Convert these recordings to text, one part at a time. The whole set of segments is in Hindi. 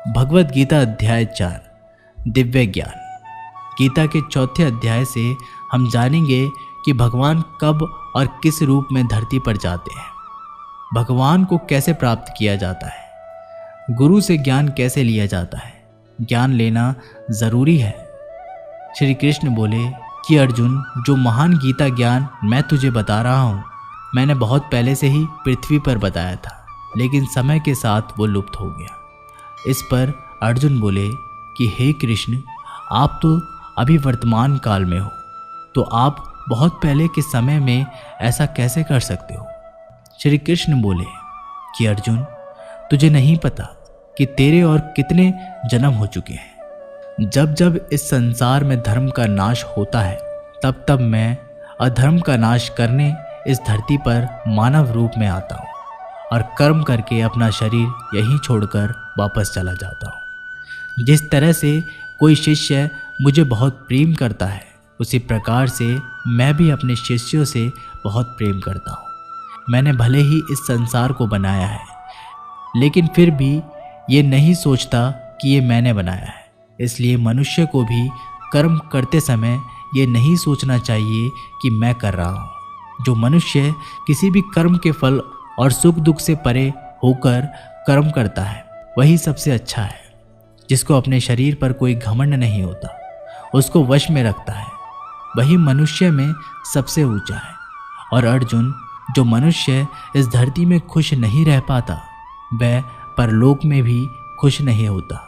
भगवद गीता अध्याय 4 दिव्य ज्ञान। गीता के चौथे अध्याय से हम जानेंगे कि भगवान कब और किस रूप में धरती पर जाते हैं, भगवान को कैसे प्राप्त किया जाता है, गुरु से ज्ञान कैसे लिया जाता है, ज्ञान लेना जरूरी है। श्री कृष्ण बोले कि अर्जुन, जो महान गीता ज्ञान मैं तुझे बता रहा हूँ, मैंने बहुत पहले से ही पृथ्वी पर बताया था, लेकिन समय के साथ वो लुप्त हो गया। इस पर अर्जुन बोले कि हे कृष्ण, आप तो अभी वर्तमान काल में हो, तो आप बहुत पहले के समय में ऐसा कैसे कर सकते हो। श्री कृष्ण बोले कि अर्जुन, तुझे नहीं पता कि तेरे और कितने जन्म हो चुके हैं। जब जब इस संसार में धर्म का नाश होता है, तब तब मैं अधर्म का नाश करने इस धरती पर मानव रूप में आता हूँ और कर्म करके अपना शरीर यहीं छोड़कर वापस चला जाता हूँ। जिस तरह से कोई शिष्य मुझे बहुत प्रेम करता है, उसी प्रकार से मैं भी अपने शिष्यों से बहुत प्रेम करता हूँ। मैंने भले ही इस संसार को बनाया है, लेकिन फिर भी ये नहीं सोचता कि ये मैंने बनाया है। इसलिए मनुष्य को भी कर्म करते समय ये नहीं सोचना चाहिए कि मैं कर रहा हूँ। जो मनुष्य किसी भी कर्म के फल और सुख दुख से परे होकर कर्म करता है, वही सबसे अच्छा है। जिसको अपने शरीर पर कोई घमंड नहीं होता, उसको वश में रखता है, वही मनुष्य में सबसे ऊंचा है। और अर्जुन, जो मनुष्य इस धरती में खुश नहीं रह पाता, वह परलोक में भी खुश नहीं होता।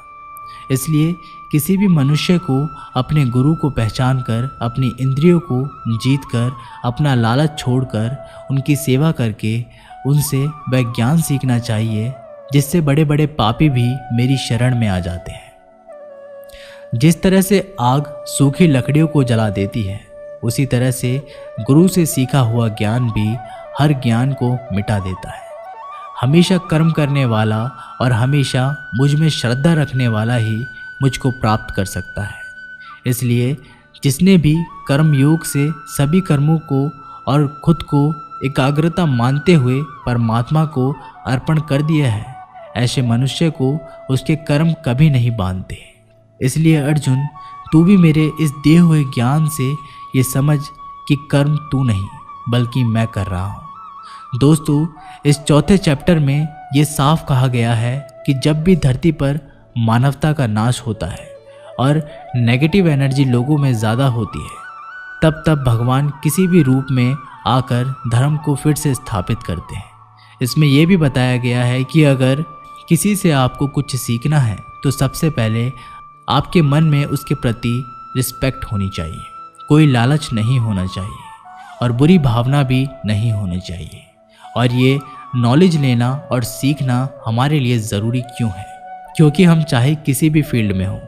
इसलिए किसी भी मनुष्य को अपने गुरु को पहचान कर, अपनी इंद्रियों को जीत कर, अपना लालच छोड़कर उनकी सेवा करके उनसे वह ज्ञान सीखना चाहिए, जिससे बड़े बड़े पापी भी मेरी शरण में आ जाते हैं। जिस तरह से आग सूखी लकड़ियों को जला देती है, उसी तरह से गुरु से सीखा हुआ ज्ञान भी हर ज्ञान को मिटा देता है। हमेशा कर्म करने वाला और हमेशा मुझ में श्रद्धा रखने वाला ही मुझको प्राप्त कर सकता है। इसलिए जिसने भी कर्म योग से सभी कर्मों को और खुद को एकाग्रता मानते हुए परमात्मा को अर्पण कर दिया है, ऐसे मनुष्य को उसके कर्म कभी नहीं बांधते। इसलिए अर्जुन, तू भी मेरे इस दिए हुए ज्ञान से ये समझ कि कर्म तू नहीं बल्कि मैं कर रहा हूँ। दोस्तों, इस चौथे चैप्टर में ये साफ कहा गया है कि जब भी धरती पर मानवता का नाश होता है और नेगेटिव एनर्जी लोगों में ज़्यादा होती है, तब तब भगवान किसी भी रूप में आकर धर्म को फिर से स्थापित करते हैं। इसमें यह भी बताया गया है कि अगर किसी से आपको कुछ सीखना है, तो सबसे पहले आपके मन में उसके प्रति रिस्पेक्ट होनी चाहिए, कोई लालच नहीं होना चाहिए और बुरी भावना भी नहीं होनी चाहिए। और ये नॉलेज लेना और सीखना हमारे लिए ज़रूरी क्यों है? क्योंकि हम चाहे किसी भी फील्ड में हों,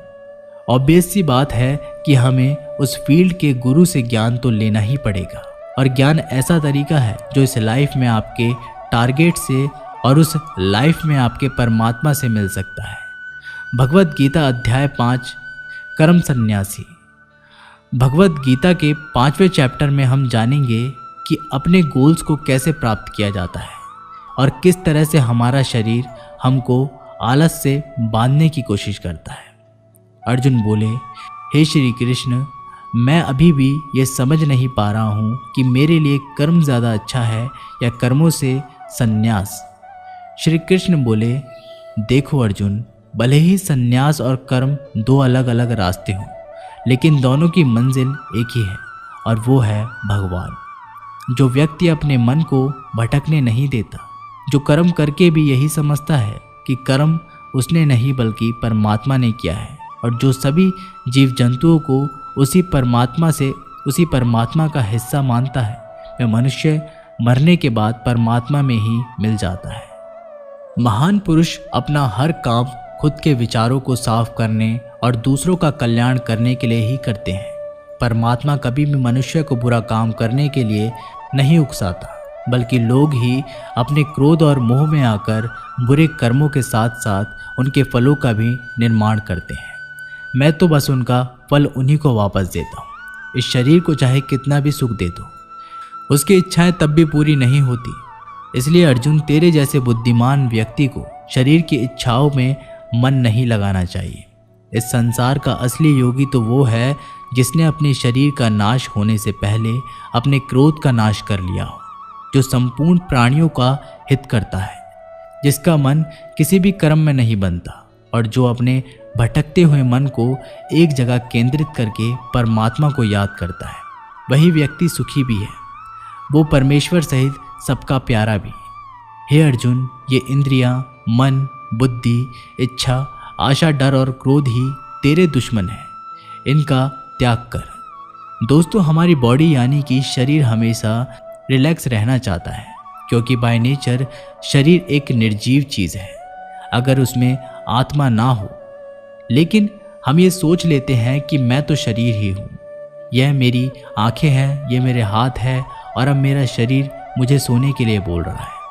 ऑब्वियस सी बात है कि हमें उस फील्ड के गुरु से ज्ञान तो लेना ही पड़ेगा। और ज्ञान ऐसा तरीका है जो इस लाइफ में आपके टारगेट से और उस लाइफ में आपके परमात्मा से मिल सकता है। भगवद गीता अध्याय 5 कर्म सन्यासी। भगवद गीता के 5वें चैप्टर में हम जानेंगे कि अपने गोल्स को कैसे प्राप्त किया जाता है और किस तरह से हमारा शरीर हमको आलस से बांधने की कोशिश करता है। अर्जुन बोले, हे श्री कृष्ण, मैं अभी भी ये समझ नहीं पा रहा हूँ कि मेरे लिए कर्म ज़्यादा अच्छा है या कर्मों से संन्यास। श्री कृष्ण बोले, देखो अर्जुन, भले ही संन्यास और कर्म दो अलग अलग रास्ते हों, लेकिन दोनों की मंजिल एक ही है और वो है भगवान। जो व्यक्ति अपने मन को भटकने नहीं देता, जो कर्म करके भी यही समझता है कि कर्म उसने नहीं बल्कि परमात्मा ने किया है, और जो सभी जीव जंतुओं को उसी परमात्मा का हिस्सा मानता है, वह मनुष्य मरने के बाद परमात्मा में ही मिल जाता है। महान पुरुष अपना हर काम खुद के विचारों को साफ करने और दूसरों का कल्याण करने के लिए ही करते हैं। परमात्मा कभी भी मनुष्य को बुरा काम करने के लिए नहीं उकसाता, बल्कि लोग ही अपने क्रोध और मोह में आकर बुरे कर्मों के साथ साथ उनके फलों का भी निर्माण करते हैं। मैं तो बस उनका फल उन्हीं को वापस देता हूँ। इस शरीर को चाहे कितना भी सुख दे दो, उसकी इच्छाएं तब भी पूरी नहीं होती। इसलिए अर्जुन, तेरे जैसे बुद्धिमान व्यक्ति को शरीर की इच्छाओं में मन नहीं लगाना चाहिए। इस संसार का असली योगी तो वो है जिसने अपने शरीर का नाश होने से पहले अपने क्रोध का नाश कर लिया हो, जो संपूर्ण प्राणियों का हित करता है, जिसका मन किसी भी कर्म में नहीं बनता और जो अपने भटकते हुए मन को एक जगह केंद्रित करके परमात्मा को याद करता है। वही व्यक्ति सुखी भी है, वो परमेश्वर सहित सबका प्यारा भी। हे अर्जुन, ये इंद्रियां, मन, बुद्धि, इच्छा, आशा, डर और क्रोध ही तेरे दुश्मन हैं, इनका त्याग कर। दोस्तों, हमारी बॉडी यानी कि शरीर हमेशा रिलैक्स रहना चाहता है, क्योंकि बाय नेचर शरीर एक निर्जीव चीज़ है अगर उसमें आत्मा ना हो। लेकिन हम ये सोच लेते हैं कि मैं तो शरीर ही हूँ, यह मेरी आंखें हैं, ये मेरे हाथ है और अब मेरा शरीर मुझे सोने के लिए बोल रहा है।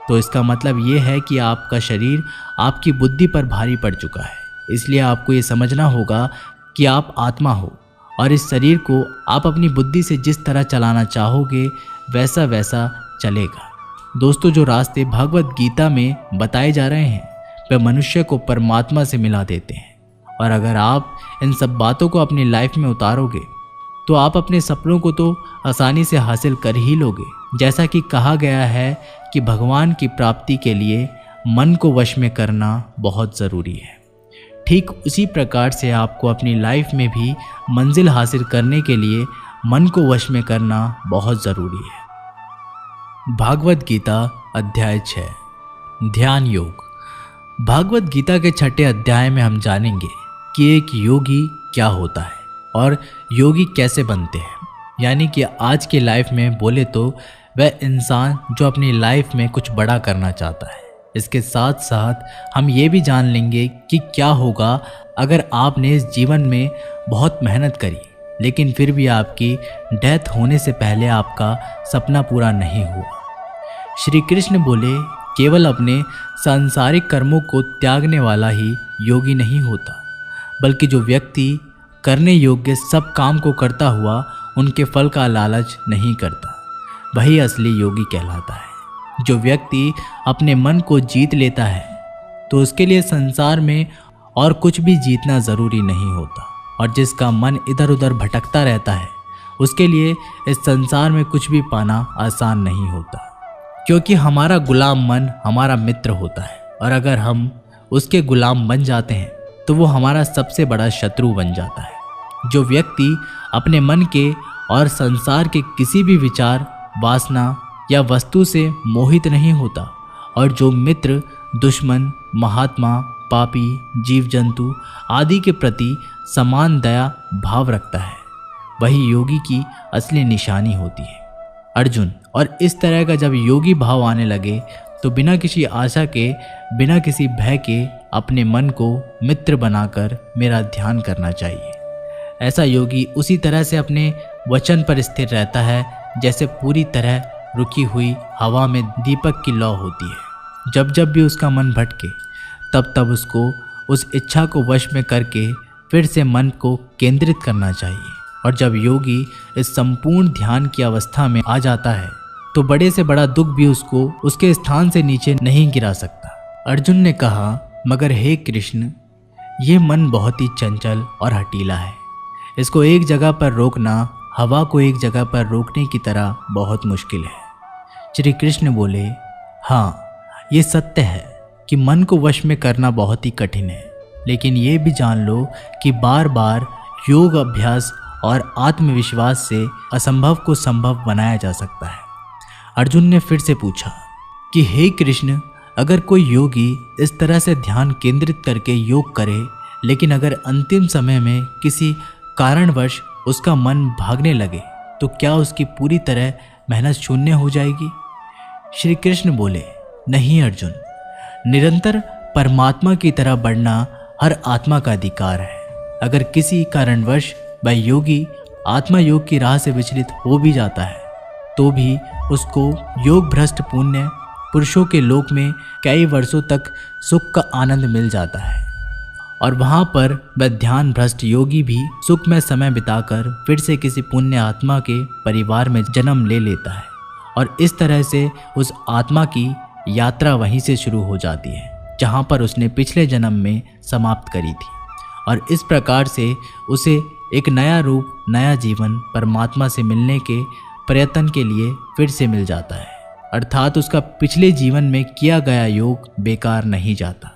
तो इसका मतलब ये है कि आपका शरीर आपकी बुद्धि पर भारी पड़ चुका है। इसलिए आपको ये समझना होगा कि आप आत्मा हो और इस शरीर को आप अपनी बुद्धि से जिस तरह चलाना चाहोगे वैसा वैसा चलेगा। दोस्तों, जो रास्ते भगवत गीता में बताए जा रहे हैं वे मनुष्य को परमात्मा से मिला देते हैं, और अगर आप इन सब बातों को अपनी लाइफ में उतारोगे तो आप अपने सपनों को तो आसानी से हासिल कर ही लोगे। जैसा कि कहा गया है कि भगवान की प्राप्ति के लिए मन को वश में करना बहुत ज़रूरी है। ठीक उसी प्रकार से आपको अपनी लाइफ में भी मंजिल हासिल करने के लिए मन को वश में करना बहुत ज़रूरी है। भागवत गीता अध्याय 6 ध्यान योग। भागवत गीता के 6ठे अध्याय में हम जानेंगे कि एक योगी क्या होता है और योगी कैसे बनते हैं। यानी कि आज की लाइफ में बोले तो वह इंसान जो अपनी लाइफ में कुछ बड़ा करना चाहता है। इसके साथ साथ हम ये भी जान लेंगे कि क्या होगा अगर आपने इस जीवन में बहुत मेहनत करी लेकिन फिर भी आपकी डेथ होने से पहले आपका सपना पूरा नहीं हुआ। श्री कृष्ण बोले, केवल अपने सांसारिक कर्मों को त्यागने वाला ही योगी नहीं होता, बल्कि जो व्यक्ति करने योग्य सब काम को करता हुआ उनके फल का लालच नहीं करता, वही असली योगी कहलाता है। जो व्यक्ति अपने मन को जीत लेता है तो उसके लिए संसार में और कुछ भी जीतना ज़रूरी नहीं होता, और जिसका मन इधर उधर भटकता रहता है उसके लिए इस संसार में कुछ भी पाना आसान नहीं होता, क्योंकि हमारा गुलाम मन हमारा मित्र होता है, और अगर हम उसके गुलाम बन जाते हैं तो वो हमारा सबसे बड़ा शत्रु बन जाता है। जो व्यक्ति अपने मन के और संसार के किसी भी विचार, वासना या वस्तु से मोहित नहीं होता, और जो मित्र, दुश्मन, महात्मा, पापी, जीव जंतु आदि के प्रति समान दया भाव रखता है, वही योगी की असली निशानी होती है। अर्जुन, और इस तरह का जब योगी भाव आने लगे तो बिना किसी आशा के, बिना किसी भय के अपने मन को मित्र बनाकर मेरा ध्यान करना चाहिए। ऐसा योगी उसी तरह से अपने वचन पर स्थिर रहता है जैसे पूरी तरह रुकी हुई हवा में दीपक की लौ होती है। जब जब भी उसका मन भटके तब तब उसको उस इच्छा को वश में करके फिर से मन को केंद्रित करना चाहिए। और जब योगी इस संपूर्ण ध्यान की अवस्था में आ जाता है तो बड़े से बड़ा दुख भी उसको उसके स्थान से नीचे नहीं गिरा सकता। अर्जुन ने कहा, मगर हे कृष्ण, ये मन बहुत ही चंचल और हठीला है, इसको एक जगह पर रोकना हवा को एक जगह पर रोकने की तरह बहुत मुश्किल है। श्री कृष्ण बोले, हाँ, ये सत्य है कि मन को वश में करना बहुत ही कठिन है, लेकिन ये भी जान लो कि बार बार योग अभ्यास और आत्मविश्वास से असंभव को संभव बनाया जा सकता है। अर्जुन ने फिर से पूछा कि हे कृष्ण, अगर कोई योगी इस तरह से ध्यान केंद्रित करके योग करे, लेकिन अगर अंतिम समय में किसी कारणवश उसका मन भागने लगे तो क्या उसकी पूरी तरह मेहनत शून्य हो जाएगी? श्री कृष्ण बोले, नहीं अर्जुन, निरंतर परमात्मा की तरह बढ़ना हर आत्मा का अधिकार है। अगर किसी कारणवश वह योगी आत्मा योग की राह से विचलित हो भी जाता है तो भी उसको योग भ्रष्ट पुण्य पुरुषों के लोक में कई वर्षों तक सुख का आनंद मिल जाता है, और वहाँ पर वह ध्यान भ्रष्ट योगी भी सुखमय समय बिताकर फिर से किसी पुण्य आत्मा के परिवार में जन्म ले लेता है, और इस तरह से उस आत्मा की यात्रा वहीं से शुरू हो जाती है। जहाँ पर उसने पिछले जन्म में समाप्त करी थी। और इस प्रकार से उसे एक नया रूप, नया जीवन परमात्मा से मिलने के प्रयत्न के लिए फिर से मिल जाता है। अर्थात उसका पिछले जीवन में किया गया योग बेकार नहीं जाता,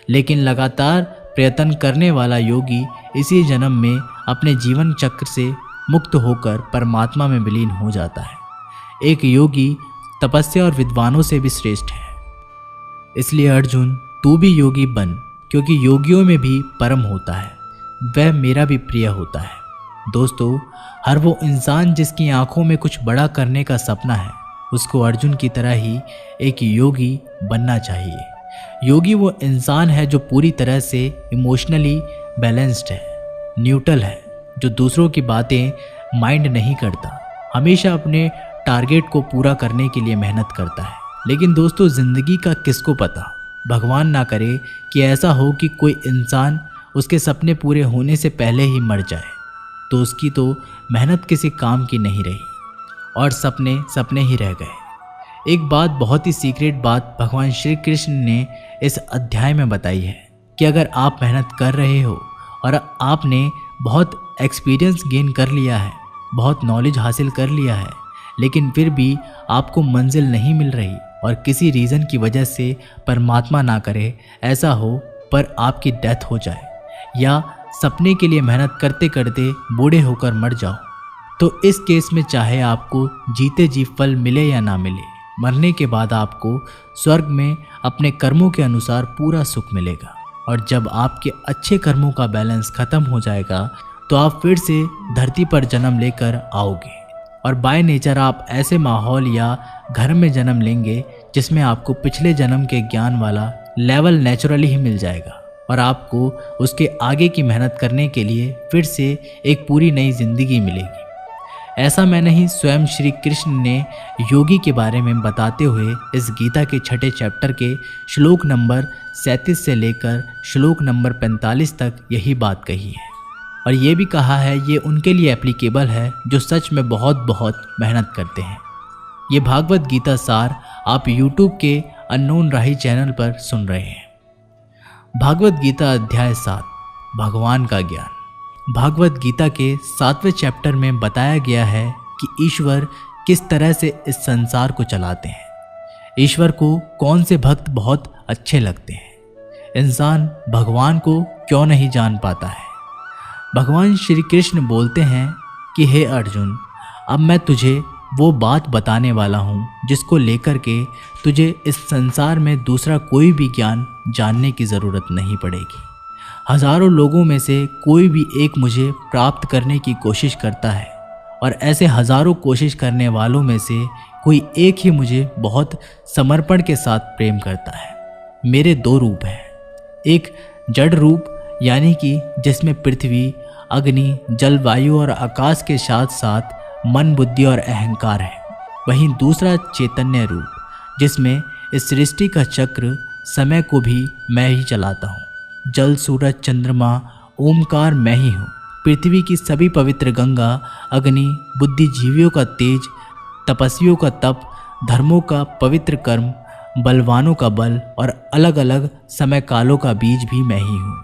लेकिन लगातार प्रयत्न करने वाला योगी इसी जन्म में अपने जीवन चक्र से मुक्त होकर परमात्मा में विलीन हो जाता है। एक योगी तपस्या और विद्वानों से भी श्रेष्ठ है। इसलिए अर्जुन, तू भी योगी बन, क्योंकि योगियों में भी परम होता है, वह मेरा भी प्रिय होता है। दोस्तों, हर वो इंसान जिसकी आंखों में कुछ बड़ा करने का सपना है, उसको अर्जुन की तरह ही एक योगी बनना चाहिए। योगी वो इंसान है जो पूरी तरह से इमोशनली बैलेंस्ड है, न्यूट्रल है, जो दूसरों की बातें माइंड नहीं करता, हमेशा अपने टारगेट को पूरा करने के लिए मेहनत करता है। लेकिन दोस्तों, ज़िंदगी का किसको पता, भगवान ना करे कि ऐसा हो कि कोई इंसान उसके सपने पूरे होने से पहले ही मर जाए, तो उसकी तो मेहनत किसी काम की नहीं रही और सपने सपने ही रह गए। एक बात, बहुत ही सीक्रेट बात भगवान श्री कृष्ण ने इस अध्याय में बताई है कि अगर आप मेहनत कर रहे हो और आपने बहुत एक्सपीरियंस गेन कर लिया है, बहुत नॉलेज हासिल कर लिया है, लेकिन फिर भी आपको मंजिल नहीं मिल रही और किसी रीज़न की वजह से परमात्मा ना करे ऐसा हो पर आपकी डेथ हो जाए, या सपने के लिए मेहनत करते करते बूढ़े होकर मर जाओ, तो इस केस में चाहे आपको जीते जी फल मिले या ना मिले, मरने के बाद आपको स्वर्ग में अपने कर्मों के अनुसार पूरा सुख मिलेगा। और जब आपके अच्छे कर्मों का बैलेंस खत्म हो जाएगा तो आप फिर से धरती पर जन्म लेकर आओगे और बाय नेचर आप ऐसे माहौल या घर में जन्म लेंगे जिसमें आपको पिछले जन्म के ज्ञान वाला लेवल नेचुरली ही मिल जाएगा और आपको उसके आगे की मेहनत करने के लिए फिर से एक पूरी नई जिंदगी मिलेगी। ऐसा मैं नहीं, स्वयं श्री कृष्ण ने योगी के बारे में बताते हुए इस गीता के 6ठे चैप्टर के श्लोक नंबर 37 से लेकर श्लोक नंबर 45 तक यही बात कही है। और ये भी कहा है ये उनके लिए एप्लीकेबल है जो सच में बहुत बहुत मेहनत करते हैं। ये भागवत गीता सार आप YouTube के अननोन राही चैनल पर सुन रहे हैं। भागवत गीता अध्याय 7, भगवान का ज्ञान। भागवत गीता के 7वें चैप्टर में बताया गया है कि ईश्वर किस तरह से इस संसार को चलाते हैं। ईश्वर को कौन से भक्त बहुत अच्छे लगते हैं, इंसान भगवान को क्यों नहीं जान पाता है। भगवान श्री कृष्ण बोलते हैं कि हे अर्जुन, अब मैं तुझे वो बात बताने वाला हूँ जिसको लेकर के तुझे इस संसार में दूसरा कोई भी ज्ञान जानने की ज़रूरत नहीं पड़ेगी। हजारों लोगों में से कोई भी एक मुझे प्राप्त करने की कोशिश करता है और ऐसे हजारों कोशिश करने वालों में से कोई एक ही मुझे बहुत समर्पण के साथ प्रेम करता है। मेरे 2 रूप हैं, एक जड़ रूप यानी कि जिसमें पृथ्वी, अग्नि, जल, वायु और आकाश के साथ साथ मन, बुद्धि और अहंकार है। वहीं दूसरा चैतन्य रूप जिसमें इस सृष्टि का चक्र, समय को भी मैं ही चलाता हूँ। जल, सूरज, चंद्रमा, ओमकार मैं ही हूँ। पृथ्वी की सभी पवित्र गंगा, अग्नि, बुद्धिजीवियों का तेज, तपस्वियों का तप, धर्मों का पवित्र कर्म, बलवानों का बल और अलग अलग समय कालों का बीज भी मैं ही हूँ।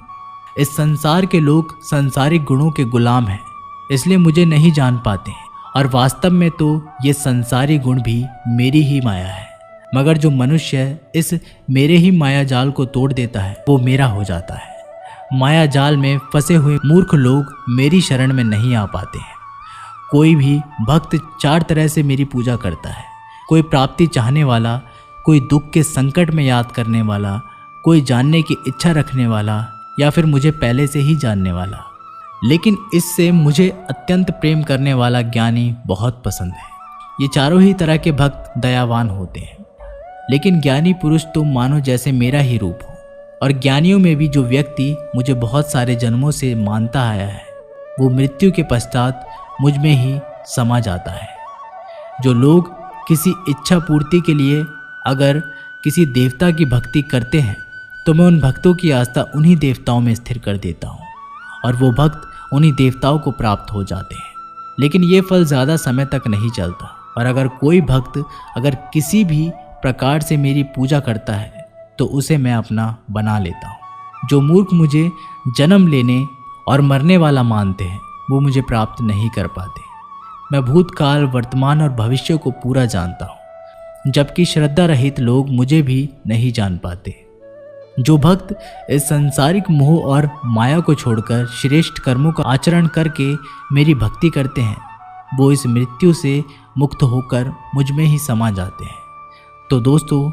इस संसार के लोग संसारिक गुणों के गुलाम हैं, इसलिए मुझे नहीं जान पाते हैं और वास्तव में तो ये संसारी गुण भी मेरी ही माया है। मगर जो मनुष्य इस मेरे ही माया जाल को तोड़ देता है वो मेरा हो जाता है। माया जाल में फंसे हुए मूर्ख लोग मेरी शरण में नहीं आ पाते हैं। कोई भी भक्त 4 तरह से मेरी पूजा करता है, कोई प्राप्ति चाहने वाला, कोई दुख के संकट में याद करने वाला, कोई जानने की इच्छा रखने वाला या फिर मुझे पहले से ही जानने वाला। लेकिन इससे मुझे अत्यंत प्रेम करने वाला ज्ञानी बहुत पसंद है। ये चारों ही तरह के भक्त दयावान होते हैं, लेकिन ज्ञानी पुरुष तो मानो जैसे मेरा ही रूप हो। और ज्ञानियों में भी जो व्यक्ति मुझे बहुत सारे जन्मों से मानता आया है वो मृत्यु के पश्चात मुझ में ही समा जाता है। जो लोग किसी इच्छा पूर्ति के लिए अगर किसी देवता की भक्ति करते हैं तो मैं उन भक्तों की आस्था उन्हीं देवताओं में स्थिर कर देता हूँ और वो भक्त उन्हीं देवताओं को प्राप्त हो जाते हैं। लेकिन ये फल ज़्यादा समय तक नहीं चलता और अगर कोई भक्त अगर किसी भी प्रकार से मेरी पूजा करता है तो उसे मैं अपना बना लेता हूँ। जो मूर्ख मुझे जन्म लेने और मरने वाला मानते हैं वो मुझे प्राप्त नहीं कर पाते। मैं भूतकाल, वर्तमान और भविष्य को पूरा जानता हूँ, जबकि श्रद्धा रहित लोग मुझे भी नहीं जान पाते। जो भक्त इस सांसारिक मोह और माया को छोड़कर श्रेष्ठ कर्मों का आचरण करके मेरी भक्ति करते हैं, वो इस मृत्यु से मुक्त होकर मुझ में ही समा जाते हैं। तो दोस्तों,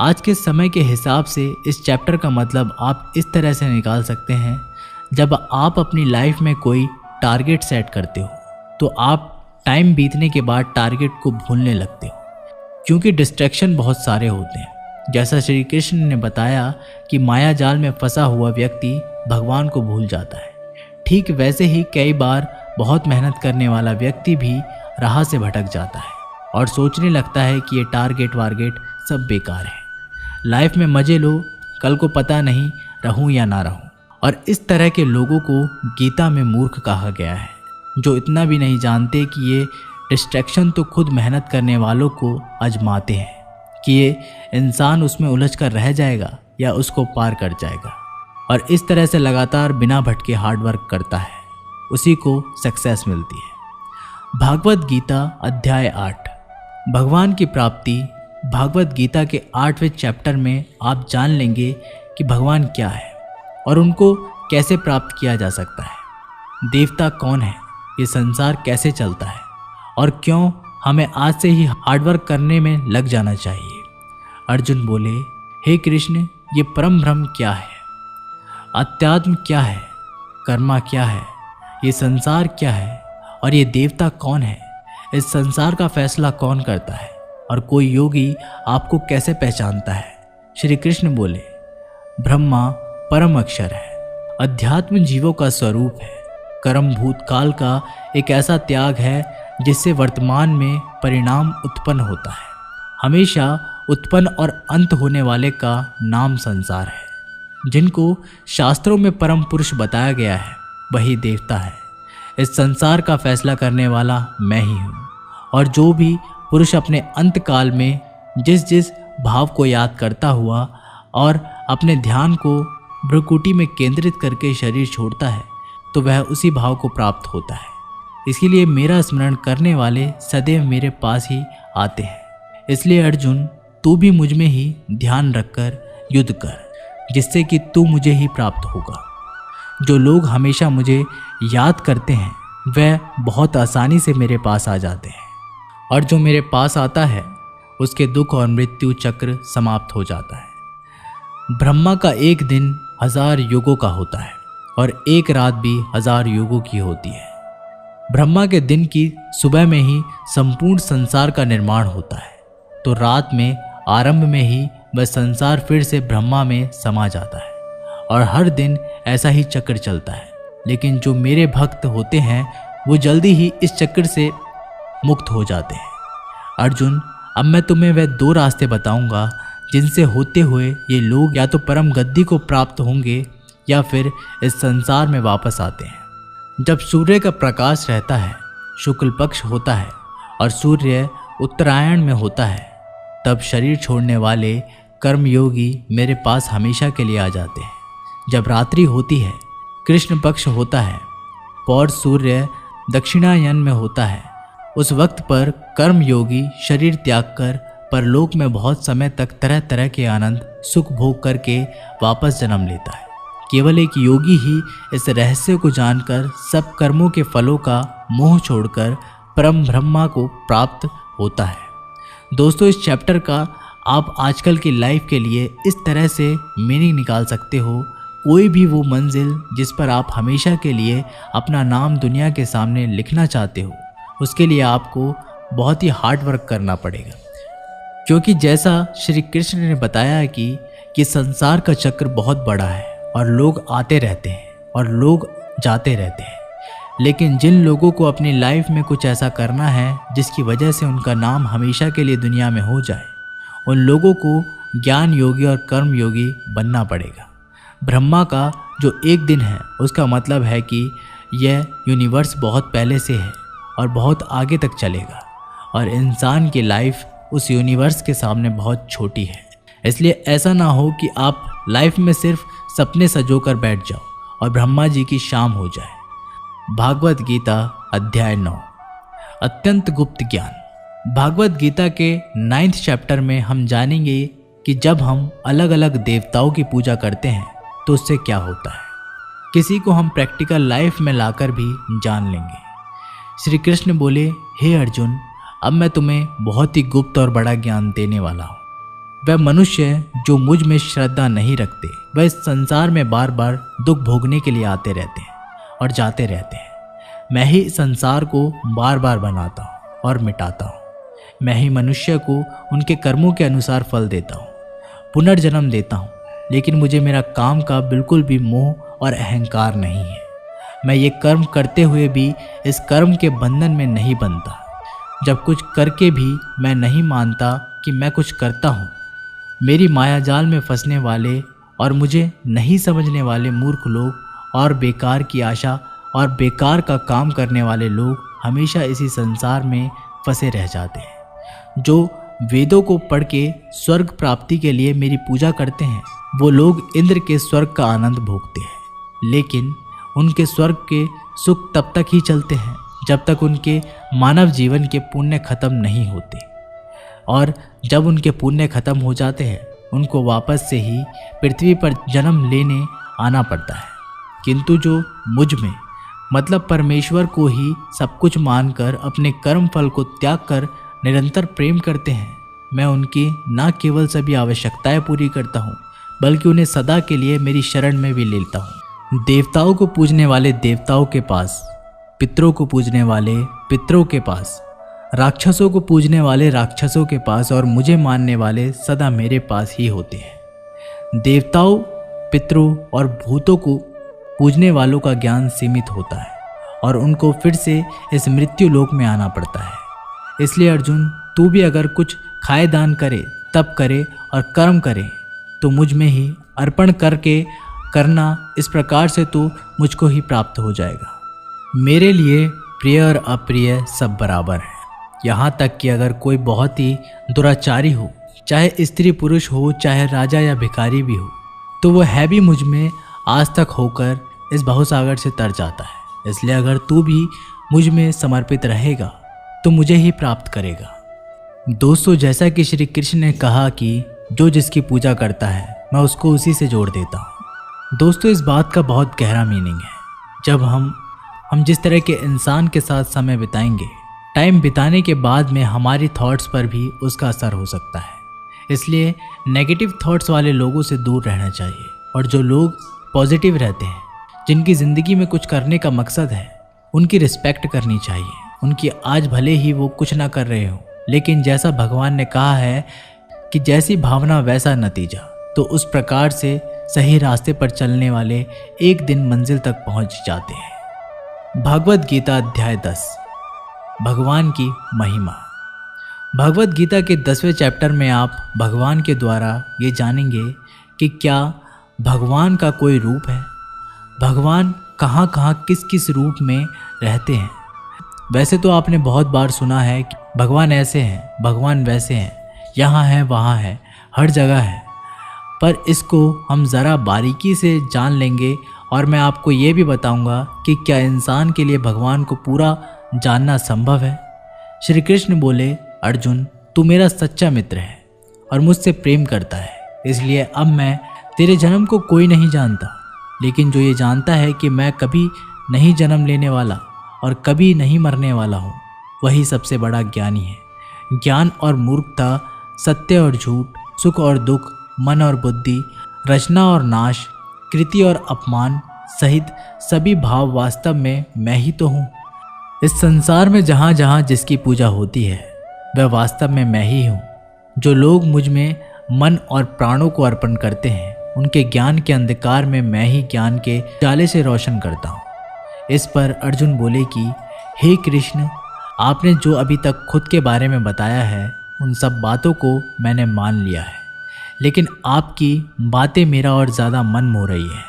आज के समय के हिसाब से इस चैप्टर का मतलब आप इस तरह से निकाल सकते हैं, जब आप अपनी लाइफ में कोई टारगेट सेट करते हो तो आप टाइम बीतने के बाद टारगेट को भूलने लगते हो, क्योंकि डिस्ट्रैक्शन बहुत सारे होते हैं। जैसा श्री कृष्ण ने बताया कि माया जाल में फंसा हुआ व्यक्ति भगवान को भूल जाता है, ठीक वैसे ही कई बार बहुत मेहनत करने वाला व्यक्ति भी राह से भटक जाता है और सोचने लगता है कि ये टारगेट वारगेट सब बेकार है, लाइफ में मजे लो, कल को पता नहीं रहूं या ना रहूं। और इस तरह के लोगों को गीता में मूर्ख कहा गया है, जो इतना भी नहीं जानते कि ये डिस्ट्रैक्शन तो खुद मेहनत करने वालों को आजमाते हैं कि ये इंसान उसमें उलझ कर रह जाएगा या उसको पार कर जाएगा, और इस तरह से लगातार बिना भटके हार्डवर्क करता है, उसी को सक्सेस मिलती है। भागवत गीता अध्याय 8 भगवान की प्राप्ति। भागवत गीता के 8वें चैप्टर में आप जान लेंगे कि भगवान क्या है और उनको कैसे प्राप्त किया जा सकता है। देवता कौन है, ये संसार कैसे चलता है और क्यों हमें आज से ही हार्डवर्क करने में लग जाना चाहिए। अर्जुन बोले, हे कृष्ण, ये परम ब्रह्म क्या है, अध्यात्म क्या है, कर्मा क्या है, ये संसार क्या है और ये देवता कौन है, इस संसार का फैसला कौन करता है और कोई योगी आपको कैसे पहचानता है। श्री कृष्ण बोले, ब्रह्मा परम अक्षर है, अध्यात्म जीवों का स्वरूप है, कर्म भूतकाल का एक ऐसा त्याग है जिससे वर्तमान में परिणाम उत्पन्न होता है। हमेशा उत्पन्न और अंत होने वाले का नाम संसार है। जिनको शास्त्रों में परम पुरुष बताया गया है वही देवता है। इस संसार का फैसला करने वाला मैं ही हूँ, और जो भी पुरुष अपने अंत काल में जिस जिस भाव को याद करता हुआ और अपने ध्यान को भ्रुकुटी में केंद्रित करके शरीर छोड़ता है तो वह उसी भाव को प्राप्त होता है। इसीलिए मेरा स्मरण करने वाले सदैव मेरे पास ही आते हैं। इसलिए अर्जुन, तू भी मुझ में ही ध्यान रखकर युद्ध कर, जिससे कि तू मुझे ही प्राप्त होगा। जो लोग हमेशा मुझे याद करते हैं वह बहुत आसानी से मेरे पास आ जाते हैं, और जो मेरे पास आता है उसके दुख और मृत्यु चक्र समाप्त हो जाता है। ब्रह्मा का एक दिन 1000 युगों का होता है और एक रात भी 1000 युगों की होती है। ब्रह्मा के दिन की सुबह में ही संपूर्ण संसार का निर्माण होता है, तो रात में आरंभ में ही वह संसार फिर से ब्रह्मा में समा जाता है, और हर दिन ऐसा ही चक्र चलता है। लेकिन जो मेरे भक्त होते हैं वो जल्दी ही इस चक्र से मुक्त हो जाते हैं। अर्जुन, अब मैं तुम्हें वह 2 रास्ते बताऊंगा जिनसे होते हुए ये लोग या तो परम गद्दी को प्राप्त होंगे या फिर इस संसार में वापस आते हैं। जब सूर्य का प्रकाश रहता है, शुक्ल पक्ष होता है और सूर्य उत्तरायण में होता है, तब शरीर छोड़ने वाले कर्मयोगी मेरे पास हमेशा के लिए आ जाते हैं। जब रात्रि होती है, कृष्ण पक्ष होता है, पौर सूर्य दक्षिणायन में होता है, उस वक्त पर कर्मयोगी शरीर त्याग कर परलोक में बहुत समय तक तरह तरह के आनंद सुख भोग करके वापस जन्म लेता है। केवल एक योगी ही इस रहस्य को जानकर सब कर्मों के फलों का मोह छोड़कर परम ब्रह्मा को प्राप्त होता है। दोस्तों, इस चैप्टर का आप आजकल की लाइफ के लिए इस तरह से मीनिंग निकाल सकते हो। कोई भी वो मंजिल जिस पर आप हमेशा के लिए अपना नाम दुनिया के सामने लिखना चाहते हो, उसके लिए आपको बहुत ही हार्ड वर्क करना पड़ेगा, क्योंकि जैसा श्री कृष्ण ने बताया कि संसार का चक्र बहुत बड़ा है और लोग आते रहते हैं और लोग जाते रहते हैं। लेकिन जिन लोगों को अपनी लाइफ में कुछ ऐसा करना है जिसकी वजह से उनका नाम हमेशा के लिए दुनिया में हो जाए, उन लोगों को ज्ञान योगी और कर्म योगी बनना पड़ेगा। ब्रह्मा का जो एक दिन है उसका मतलब है कि यह यूनिवर्स बहुत पहले से है और बहुत आगे तक चलेगा, और इंसान की लाइफ उस यूनिवर्स के सामने बहुत छोटी है। इसलिए ऐसा ना हो कि आप लाइफ में सिर्फ सपने संजोकर बैठ जाओ और ब्रह्मा जी की शाम हो जाए। भागवत गीता अध्याय 9 अत्यंत गुप्त ज्ञान। भागवत गीता के 9th चैप्टर में हम जानेंगे कि जब हम अलग अलग देवताओं की पूजा करते हैं तो उससे क्या होता है। किसी को हम प्रैक्टिकल लाइफ में लाकर भी जान लेंगे। श्री कृष्ण बोले, हे अर्जुन, अब मैं तुम्हें बहुत ही गुप्त और बड़ा ज्ञान देने वाला हूँ। वह मनुष्य जो मुझ में श्रद्धा नहीं रखते, वह इस संसार में बार बार दुख भोगने के लिए आते रहते हैं और जाते रहते हैं। मैं ही संसार को बार बार बनाता हूँ और मिटाता हूँ। मैं ही मनुष्य को उनके कर्मों के अनुसार फल देता हूँ, पुनर्जन्म देता हूँ। लेकिन मुझे मेरा काम का बिल्कुल भी मोह और अहंकार नहीं है। मैं ये कर्म करते हुए भी इस कर्म के बंधन में नहीं बनता। जब कुछ करके भी मैं नहीं मानता कि मैं कुछ करता हूँ। मेरी माया जाल में फंसने वाले और मुझे नहीं समझने वाले मूर्ख लोग और बेकार की आशा और बेकार का काम करने वाले लोग हमेशा इसी संसार में फंसे रह जाते हैं। जो वेदों को पढ़ के स्वर्ग प्राप्ति के लिए मेरी पूजा करते हैं, वो लोग इंद्र के स्वर्ग का आनंद भोगते हैं। लेकिन उनके स्वर्ग के सुख तब तक ही चलते हैं जब तक उनके मानव जीवन के पुण्य खत्म नहीं होते, और जब उनके पुण्य खत्म हो जाते हैं उनको वापस से ही पृथ्वी पर जन्म लेने आना पड़ता है। किंतु जो मुझ में मतलब परमेश्वर को ही सब कुछ मानकर अपने कर्म फल को त्याग कर निरंतर प्रेम करते हैं, मैं उनकी न केवल सभी आवश्यकताएं पूरी करता हूँ बल्कि उन्हें सदा के लिए मेरी शरण में भी लेता हूँ। देवताओं को पूजने वाले देवताओं के पास, पितरों को पूजने वाले पितरों के पास, राक्षसों को पूजने वाले राक्षसों के पास और मुझे मानने वाले सदा मेरे पास ही होते हैं। देवताओं, पितरों और भूतों को पूजने वालों का ज्ञान सीमित होता है और उनको फिर से इस मृत्यु लोक में आना पड़ता है। इसलिए अर्जुन, तू भी अगर कुछ खाए दान करे, तप करे और कर्म करे तो मुझ में ही अर्पण करके करना। इस प्रकार से तो मुझको ही प्राप्त हो जाएगा। मेरे लिए प्रिय और अप्रिय सब बराबर है। यहाँ तक कि अगर कोई बहुत ही दुराचारी हो, चाहे स्त्री पुरुष हो, चाहे राजा या भिखारी भी हो, तो वह है भी मुझ में आज तक होकर इस बहुसागर से तर जाता है। इसलिए अगर तू भी मुझ में समर्पित रहेगा तो मुझे ही प्राप्त करेगा। दोस्तों, जैसा कि श्री कृष्ण ने कहा कि जो जिसकी पूजा करता है मैं उसको उसी से जोड़ देता हूँ। दोस्तों, इस बात का बहुत गहरा मीनिंग है। जब हम जिस तरह के इंसान के साथ समय बिताएंगे, टाइम बिताने के बाद में हमारी थॉट्स पर भी उसका असर हो सकता है। इसलिए नेगेटिव थॉट्स वाले लोगों से दूर रहना चाहिए और जो लोग पॉजिटिव रहते हैं, जिनकी ज़िंदगी में कुछ करने का मकसद है, उनकी रिस्पेक्ट करनी चाहिए। उनकी आज भले ही वो कुछ ना कर रहे हो, लेकिन जैसा भगवान ने कहा है कि जैसी भावना वैसा नतीजा, तो उस प्रकार से सही रास्ते पर चलने वाले एक दिन मंजिल तक पहुंच जाते हैं। भागवत गीता अध्याय 10 भगवान की महिमा। भगवत गीता के 10वें चैप्टर में आप भगवान के द्वारा ये जानेंगे कि क्या भगवान का कोई रूप है, भगवान कहाँ कहाँ किस किस रूप में रहते हैं। वैसे तो आपने बहुत बार सुना है कि भगवान ऐसे हैं, भगवान वैसे हैं, यहाँ है वहाँ है, हर जगह है। पर इसको हम ज़रा बारीकी से जान लेंगे और मैं आपको ये भी बताऊंगा कि क्या इंसान के लिए भगवान को पूरा जानना संभव है। श्री कृष्ण बोले, अर्जुन, तू मेरा सच्चा मित्र है और मुझसे प्रेम करता है। इसलिए अब मैं तेरे जन्म को कोई नहीं जानता, लेकिन जो ये जानता है कि मैं कभी नहीं जन्म लेने वाला और कभी नहीं मरने वाला हूँ, वही सबसे बड़ा ज्ञानी है। ज्ञान और मूर्खता, सत्य और झूठ, सुख और दुख, मन और बुद्धि, रचना और नाश, कृति और अपमान सहित सभी भाव वास्तव में मैं ही तो हूँ। इस संसार में जहाँ जहाँ जिसकी पूजा होती है वह वास्तव में मैं ही हूँ। जो लोग मुझ में मन और प्राणों को अर्पण करते हैं, उनके ज्ञान के अंधकार में मैं ही ज्ञान के उजाले से रोशन करता हूँ। इस पर अर्जुन बोले कि हे कृष्ण, आपने जो अभी तक खुद के बारे में बताया है उन सब बातों को मैंने मान लिया है, लेकिन आपकी बातें मेरा और ज़्यादा मन मोह रही है।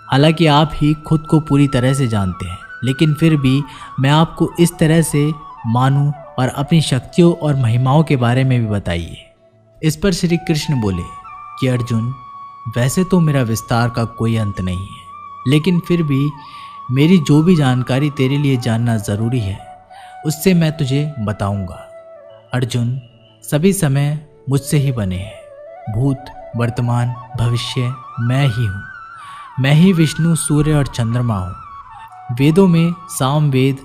हालांकि आप ही खुद को पूरी तरह से जानते हैं, लेकिन फिर भी मैं आपको इस तरह से मानूं और अपनी शक्तियों और महिमाओं के बारे में भी बताइए। इस पर श्री कृष्ण बोले, कि अर्जुन, वैसे तो मेरा विस्तार का कोई अंत नहीं है, लेकिन फिर भी मेरी जो भी जानकारी तेरे लिए जानना ज़रूरी है उससे मैं तुझे बताऊंगा। अर्जुन, सभी समय मुझसे ही बने हैं। भूत, वर्तमान, भविष्य मैं ही हूँ। मैं ही विष्णु, सूर्य और चंद्रमा हूँ। वेदों में सामवेद,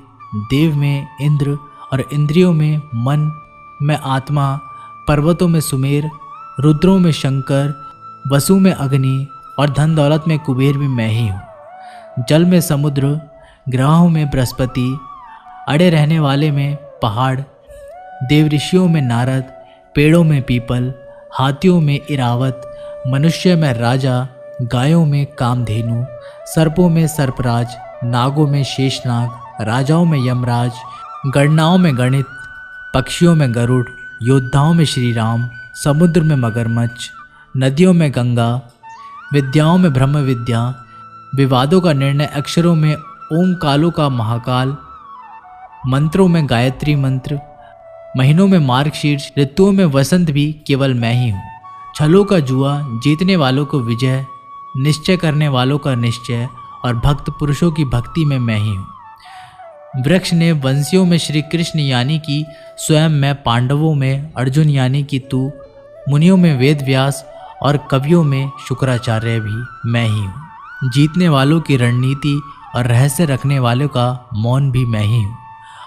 देव में इंद्र और इंद्रियों में मन, मैं आत्मा, पर्वतों में सुमेर, रुद्रों में शंकर, वसु में अग्नि और धन दौलत में कुबेर भी मैं ही हूँ। जल में समुद्र, ग्रहों में बृहस्पति, अड़े रहने वाले में पहाड़, देव ऋषियों में नारद, पेड़ों में पीपल, हाथियों में इरावत, मनुष्य में राजा, गायों में कामधेनु, सर्पों में सर्पराज, नागों में शेषनाग, राजाओं में यमराज, गणनाओं में गणित, पक्षियों में गरुड़, योद्धाओं में श्री राम, समुद्र में मगरमच्छ, नदियों में गंगा, विद्याओं में ब्रह्म विद्या, विवादों का निर्णय अक्षरों में ओम कालों का महाकाल, मंत्रों में गायत्री मंत्र, महीनों में मार्गशीर्ष, ऋतुओं में वसंत भी केवल मैं ही हूँ। छलों का जुआ, जीतने वालों को विजय, निश्चय करने वालों का निश्चय और भक्त पुरुषों की भक्ति में मैं ही हूँ। वृक्ष ने वंशियों में श्री कृष्ण यानी कि स्वयं मैं, पांडवों में अर्जुन यानी कि तू, मुनियों में वेद व्यास और कवियों में शुक्राचार्य भी मैं ही हूँ। जीतने वालों की रणनीति और रहस्य रखने वालों का मौन भी मैं ही हूँ।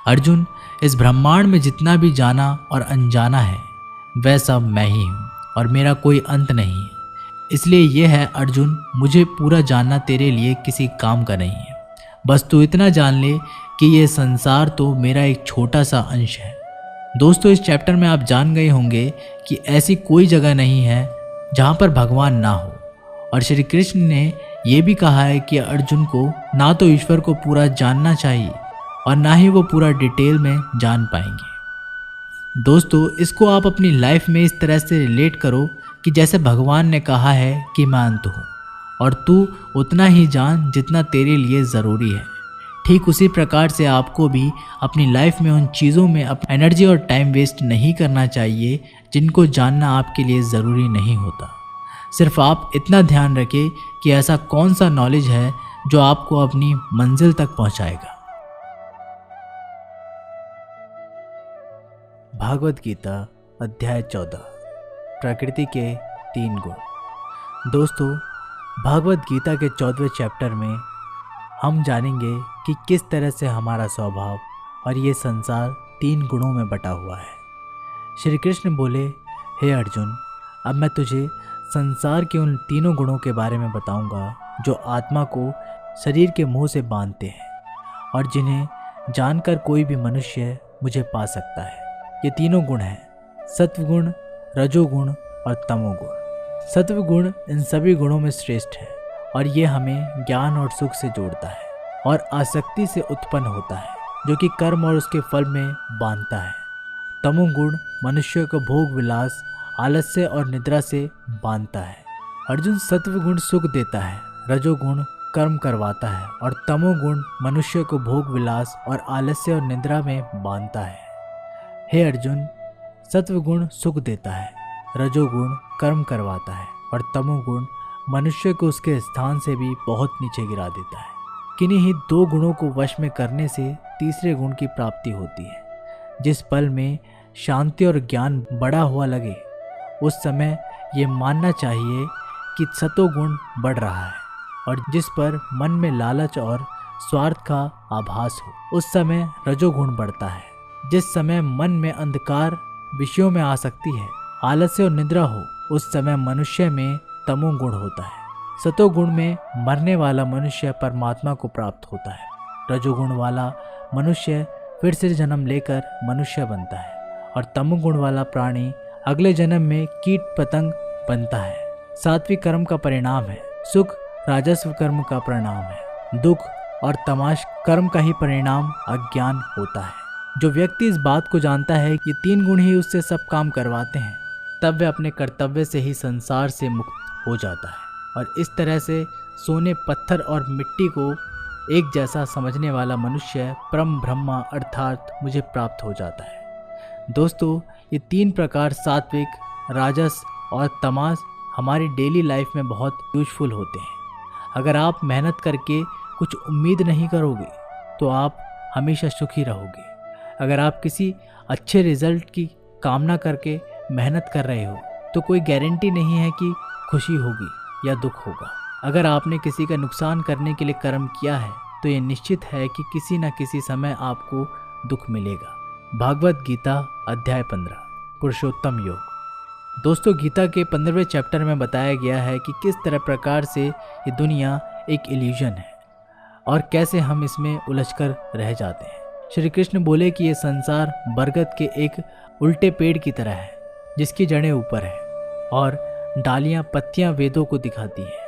अर्जुन, इस ब्रह्मांड में जितना भी जाना और अनजाना है वह सब मैं ही हूँ और मेरा कोई अंत नहीं है। इसलिए यह है अर्जुन, मुझे पूरा जानना तेरे लिए किसी काम का नहीं है। बस तू इतना जान ले कि यह संसार तो मेरा एक छोटा सा अंश है। दोस्तों, इस चैप्टर में आप जान गए होंगे कि ऐसी कोई जगह नहीं है जहाँ पर भगवान ना हो। और श्री कृष्ण ने यह भी कहा है कि अर्जुन को ना तो ईश्वर को पूरा जानना चाहिए और ना ही वो पूरा डिटेल में जान पाएंगे। दोस्तों, इसको आप अपनी लाइफ में इस तरह से रिलेट करो कि जैसे भगवान ने कहा है कि मैं अंत हूँ और तू उतना ही जान जितना तेरे लिए ज़रूरी है। ठीक उसी प्रकार से आपको भी अपनी लाइफ में उन चीज़ों में अपनी एनर्जी और टाइम वेस्ट नहीं करना चाहिए जिनको जानना आपके लिए ज़रूरी नहीं होता। सिर्फ आप इतना ध्यान रखें कि ऐसा कौन सा नॉलेज है जो आपको अपनी मंजिल तक पहुंचाएगा। भागवत गीता अध्याय 14, प्रकृति के 3 गुण। दोस्तों, भागवत गीता के 14वें चैप्टर में हम जानेंगे कि किस तरह से हमारा स्वभाव और ये संसार 3 गुणों में बटा हुआ है। श्री कृष्ण बोले, हे अर्जुन, अब मैं तुझे संसार के उन 3 गुणों के बारे में बताऊंगा जो आत्मा को शरीर के मोह से बांधते हैं और जिन्हें जानकर कोई भी मनुष्य मुझे पा सकता है। ये 3 गुण हैं, सत्वगुण, रजोगुण और तमोगुण। सत्वगुण इन सभी गुणों में श्रेष्ठ है और ये हमें ज्ञान और सुख से जोड़ता है और आसक्ति से उत्पन्न होता है जो कि कर्म और उसके फल में बांधता है। तमोगुण मनुष्य को भोग विलास, आलस्य और निद्रा से बांधता है। अर्जुन, सत्वगुण सुख देता है, रजोगुण कर्म करवाता है और तमोगुण मनुष्य को भोग विलास और आलस्य और निद्रा में बांधता है। हे अर्जुन, सत्वगुण सुख देता है, रजोगुण कर्म करवाता है और तमोगुण मनुष्य को उसके स्थान से भी बहुत नीचे गिरा देता है। किन्हीं ही 2 गुणों को वश में करने से तीसरे गुण की प्राप्ति होती है। जिस पल में शांति और ज्ञान बढ़ा हुआ लगे उस समय ये मानना चाहिए कि सतोगुण बढ़ रहा है और जिस पर मन में लालच और स्वार्थ का आभास हो उस समय रजोगुण बढ़ता है। जिस समय मन में अंधकार, विषयों में आसक्ति है, आलस्य और निद्रा हो उस समय मनुष्य में तमोगुण होता है। सतोगुण में मरने वाला मनुष्य परमात्मा को प्राप्त होता है। रजोगुण वाला मनुष्य फिर से जन्म लेकर मनुष्य बनता है और तमोगुण वाला प्राणी अगले जन्म में कीट पतंग बनता है। सात्विक कर्म का परिणाम है सुख, राजस्व कर्म का परिणाम है दुख और तमाश कर्म का ही परिणाम अज्ञान होता है। जो व्यक्ति इस बात को जानता है कि 3 गुण ही उससे सब काम करवाते हैं, तब वह अपने कर्तव्य से ही संसार से मुक्त हो जाता है और इस तरह से सोने, पत्थर और मिट्टी को एक जैसा समझने वाला मनुष्य परम ब्रह्मा अर्थात मुझे प्राप्त हो जाता है। दोस्तों, ये 3 प्रकार सात्विक, राजस और तमास हमारी डेली लाइफ में बहुत यूजफुल होते हैं। अगर आप मेहनत करके कुछ उम्मीद नहीं करोगे तो आप हमेशा सुखी रहोगे। अगर आप किसी अच्छे रिजल्ट की कामना करके मेहनत कर रहे हो तो कोई गारंटी नहीं है कि खुशी होगी या दुख होगा। अगर आपने किसी का नुकसान करने के लिए कर्म किया है तो ये निश्चित है कि किसी न किसी समय आपको दुख मिलेगा। भागवत गीता अध्याय 15 पुरुषोत्तम योग। दोस्तों, गीता के 15वें चैप्टर में बताया गया है कि किस तरह प्रकार से ये दुनिया एक इल्यूजन है और कैसे हम इसमें उलझकर रह जाते हैं। श्री कृष्ण बोले कि ये संसार बरगद के एक उल्टे पेड़ की तरह है जिसकी जड़ें ऊपर है और डालियां पत्तियां वेदों को दिखाती हैं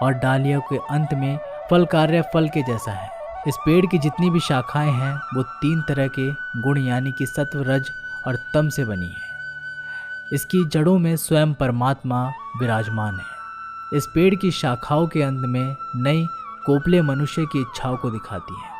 और डालियों के अंत में फल कार्य फल के जैसा है। इस पेड़ की जितनी भी शाखाएं हैं वो 3 तरह के गुण यानी कि सत्व, रज और तम से बनी है। इसकी जड़ों में स्वयं परमात्मा विराजमान है। इस पेड़ की शाखाओं के अंत में नई कोपले मनुष्य की इच्छाओं को दिखाती है।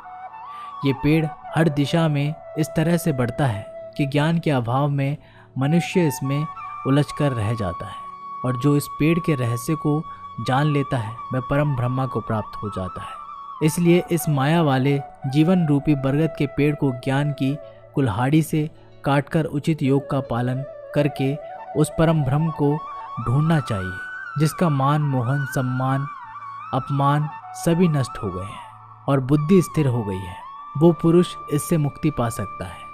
ये पेड़ हर दिशा में इस तरह से बढ़ता है कि ज्ञान के अभाव में मनुष्य इसमें उलझकर रह जाता है और जो इस पेड़ के रहस्य को जान लेता है वह परम ब्रह्मा को प्राप्त हो जाता है। इसलिए इस माया वाले जीवन रूपी बरगद के पेड़ को ज्ञान की कुल्हाड़ी से काटकर उचित योग का पालन करके उस परम ब्रह्म को ढूंढना चाहिए जिसका मान, मोहन, सम्मान, अपमान सभी नष्ट हो गए हैं और बुद्धि स्थिर हो गई है। वो पुरुष इससे मुक्ति पा सकता है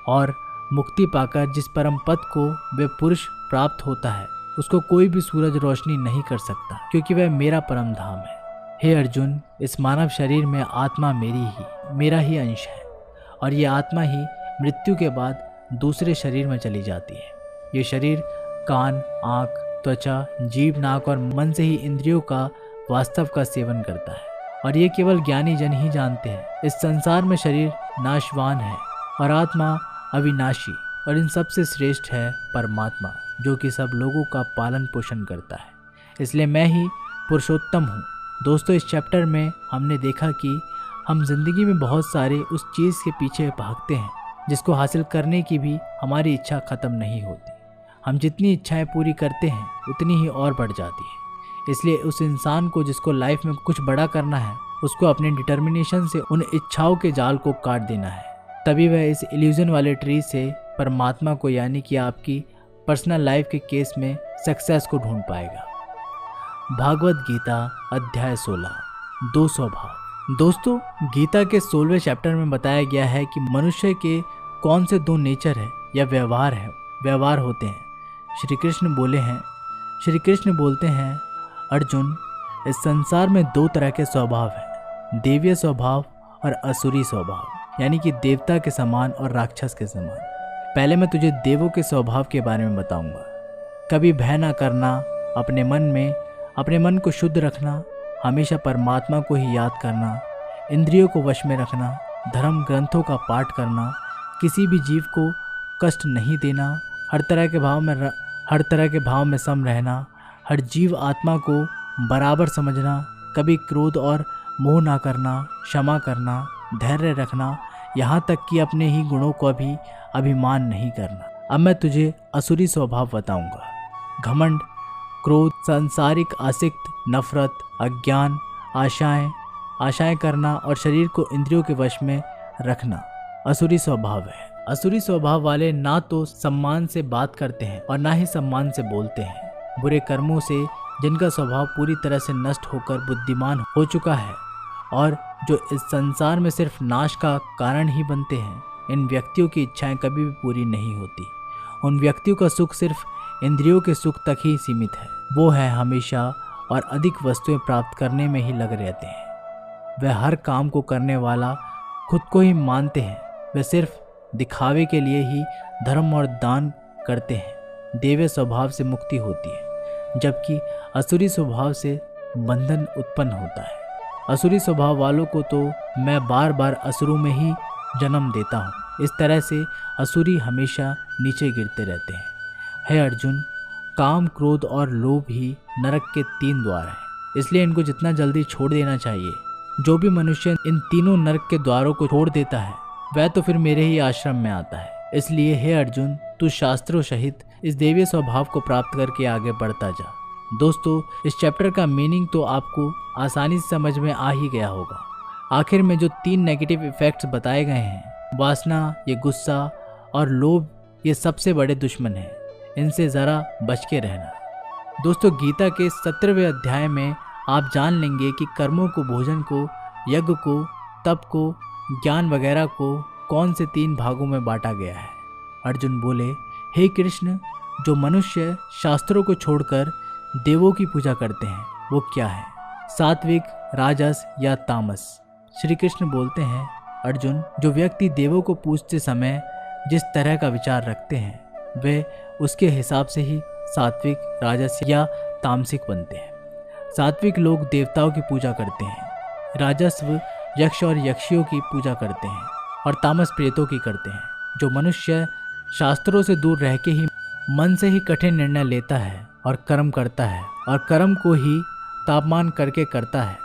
और मुक्ति पाकर जिस परम पद को वे पुरुष प्राप्त होता है उसको कोई भी सूरज रोशनी नहीं कर सकता, क्योंकि वह मेरा परम धाम है। हे अर्जुन, इस मानव शरीर में आत्मा मेरा ही अंश है और ये आत्मा ही मृत्यु के बाद दूसरे शरीर में चली जाती है। ये शरीर कान, आँख, त्वचा, जीभ, नाक और मन से ही इंद्रियों का वास्तव का सेवन करता है और ये केवल ज्ञानी जन ही जानते हैं। इस संसार में शरीर नाशवान है और आत्मा अविनाशी और इन सबसे श्रेष्ठ है परमात्मा जो कि सब लोगों का पालन पोषण करता है। इसलिए मैं ही पुरुषोत्तम हूँ। दोस्तों, इस चैप्टर में हमने देखा कि हम जिंदगी में बहुत सारे उस चीज़ के पीछे भागते हैं जिसको हासिल करने की भी हमारी इच्छा ख़त्म नहीं होती। हम जितनी इच्छाएं पूरी करते हैं उतनी ही और बढ़ जाती है। इसलिए उस इंसान को जिसको लाइफ में कुछ बड़ा करना है उसको अपने डिटर्मिनेशन से उन इच्छाओं के जाल को काट देना है। तभी वह इस इल्यूजन वाले ट्री से परमात्मा को यानी कि आपकी पर्सनल लाइफ के केस में सक्सेस को ढूंढ पाएगा। भागवत गीता अध्याय 16 दो स्वभाव। दोस्तों, गीता के 16वें चैप्टर में बताया गया है कि मनुष्य के कौन से 2 नेचर है या व्यवहार होते हैं। श्री कृष्ण बोलते हैं, अर्जुन, इस संसार में 2 तरह के स्वभाव हैं, देवीय स्वभाव और असुरी स्वभाव, यानी कि देवता के समान और राक्षस के समान। पहले मैं तुझे देवों के स्वभाव के बारे में बताऊंगा। कभी भय ना करना, अपने मन को शुद्ध रखना, हमेशा परमात्मा को ही याद करना, इंद्रियों को वश में रखना, धर्म ग्रंथों का पाठ करना, किसी भी जीव को कष्ट नहीं देना, हर तरह के भाव में सम रहना, हर जीव आत्मा को बराबर समझना, कभी क्रोध और मोह ना करना, क्षमा करना, धैर्य रखना, यहाँ तक कि अपने ही गुणों को भी अभिमान नहीं करना। अब मैं तुझे असुरी स्वभाव बताऊंगा। घमंड, क्रोध, सांसारिक आसक्त, नफरत, अज्ञान, आशाएं करना और शरीर को इंद्रियों के वश में रखना असुरी स्वभाव है। असुरी स्वभाव वाले ना तो सम्मान से बात करते हैं और ना ही सम्मान से बोलते हैं। बुरे कर्मों से जिनका स्वभाव पूरी तरह से नष्ट होकर बुद्धिमान हो चुका है और जो इस संसार में सिर्फ नाश का कारण ही बनते हैं, इन व्यक्तियों की इच्छाएं कभी भी पूरी नहीं होती। उन व्यक्तियों का सुख सिर्फ इंद्रियों के सुख तक ही सीमित है। वो है हमेशा और अधिक वस्तुएं प्राप्त करने में ही लग रहते हैं। वह हर काम को करने वाला खुद को ही मानते हैं। वे सिर्फ दिखावे के लिए ही धर्म और दान करते हैं। देव स्वभाव से मुक्ति होती है, जबकि असुरी स्वभाव से बंधन उत्पन्न होता है। असुरी स्वभाव वालों को तो मैं बार बार असुरों में ही जन्म देता हूँ। इस तरह से असुरी हमेशा नीचे गिरते रहते हैं। हे अर्जुन, काम, क्रोध और लोभ ही नरक के 3 द्वार हैं, इसलिए इनको जितना जल्दी छोड़ देना चाहिए। जो भी मनुष्य इन तीनों नरक के द्वारों को छोड़ देता है वह तो फिर मेरे ही आश्रम में आता है। इसलिए हे अर्जुन, तू शास्त्रों सहित इस देवीय स्वभाव को प्राप्त करके आगे बढ़ता जा। दोस्तों, इस चैप्टर का मीनिंग तो आपको आसानी से समझ में आ ही गया होगा। आखिर में जो 3 नेगेटिव इफेक्ट्स बताए गए हैं, वासना, ये गुस्सा और लोभ, ये सबसे बड़े दुश्मन हैं। इनसे ज़रा बच के रहना। दोस्तों, गीता के 17वें अध्याय में आप जान लेंगे कि कर्मों को, भोजन को, यज्ञ को, तप को, ज्ञान वगैरह को कौन से 3 भागों में बांटा गया है। अर्जुन बोले, हे कृष्ण, जो मनुष्य शास्त्रों को छोड़कर देवों की पूजा करते हैं वो क्या है, सात्विक, राजस या तामस? श्री कृष्ण बोलते हैं, अर्जुन, जो व्यक्ति देवों को पूजते समय जिस तरह का विचार रखते हैं वे उसके हिसाब से ही सात्विक, राजस या तामसिक बनते हैं। सात्विक लोग देवताओं की पूजा करते हैं, राजस्व यक्ष और यक्षियों की पूजा करते हैं और तामस प्रेतों की करते हैं। जो मनुष्य शास्त्रों से दूर रह के ही मन से ही कठिन निर्णय लेता है और कर्म करता है और कर्म को ही तापमान करके करता है,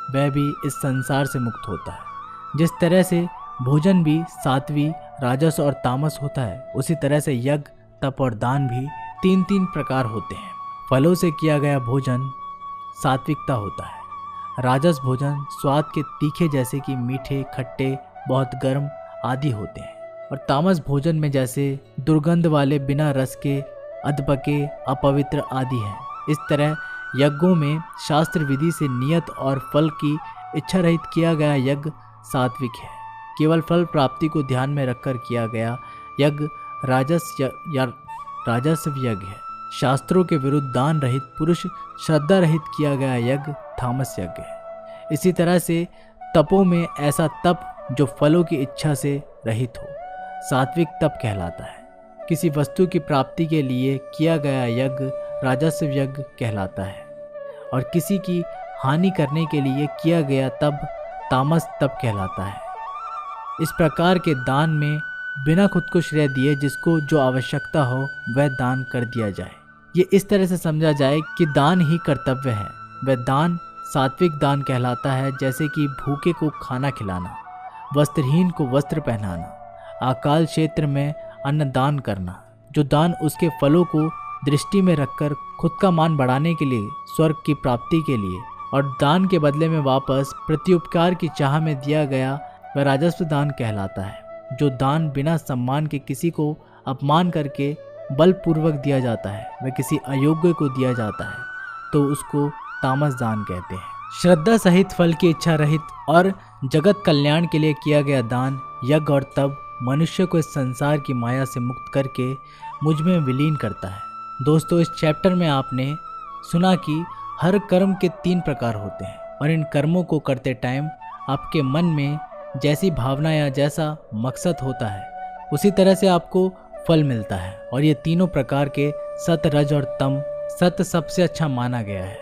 वह भी इस संसार से मुक्त होता है। जिस तरह से भोजन भी सात्विक, राजस और तामस होता है, उसी तरह से यज्ञ, तप और दान भी 3-3 प्रकार होते हैं। फलों से किया गया भोजन सात्विकता होता है। राजस भोजन स्वाद के तीखे जैसे कि मीठे, खट्टे, बहुत गर्म आदि होते हैं। और तामस भोजन में जैसे दुर्गंध वाले, बिना रस के, अधपके, अपवित्र आदि हैं। इस तरह यज्ञों में शास्त्र विधि से नियत और फल की इच्छा रहित किया गया यज्ञ सात्विक है। केवल फल प्राप्ति को ध्यान में रखकर किया गया यज्ञ राजस्व यज्ञ है। शास्त्रों के विरुद्ध दान रहित, पुरुष श्रद्धा रहित किया गया यज्ञ तामस यज्ञ है। इसी तरह से तपों में ऐसा तप जो फलों की इच्छा से रहित हो, सात्विक तप कहलाता है। किसी वस्तु की प्राप्ति के लिए किया गया यज्ञ राजस्व यज्ञ कहलाता है और किसी की हानि करने के लिए किया गया तप तामस तप कहलाता है। इस प्रकार के दान में बिना खुद को श्रेय दिए जिसको जो आवश्यकता हो वह दान कर दिया जाए। ये इस तरह से समझा जाए कि दान ही कर्तव्य है। वह दान सात्विक दान कहलाता है, जैसे कि भूखे को खाना खिलाना, वस्त्रहीन को वस्त्र पहनाना, अकाल क्षेत्र में अन्न दान करना। जो दान उसके फलों को दृष्टि में रखकर खुद का मान बढ़ाने के लिए, स्वर्ग की प्राप्ति के लिए और दान के बदले में वापस प्रत्युपकार की चाह में दिया गया, वह राजस्व दान कहलाता है। जो दान बिना सम्मान के किसी को अपमान करके बलपूर्वक दिया जाता है, वह किसी अयोग्य को दिया जाता है, तो उसको तामस दान कहते हैं। श्रद्धा सहित, फल की इच्छा रहित और जगत कल्याण के लिए किया गया दान, यज्ञ और तप मनुष्य को इस संसार की माया से मुक्त करके मुझ में विलीन करता है। दोस्तों, इस चैप्टर में आपने सुना कि हर कर्म के 3 प्रकार होते हैं और इन कर्मों को करते टाइम आपके मन में जैसी भावना या जैसा मकसद होता है, उसी तरह से आपको फल मिलता है। और ये तीनों प्रकार के सत, रज और तम, सत सबसे अच्छा माना गया है,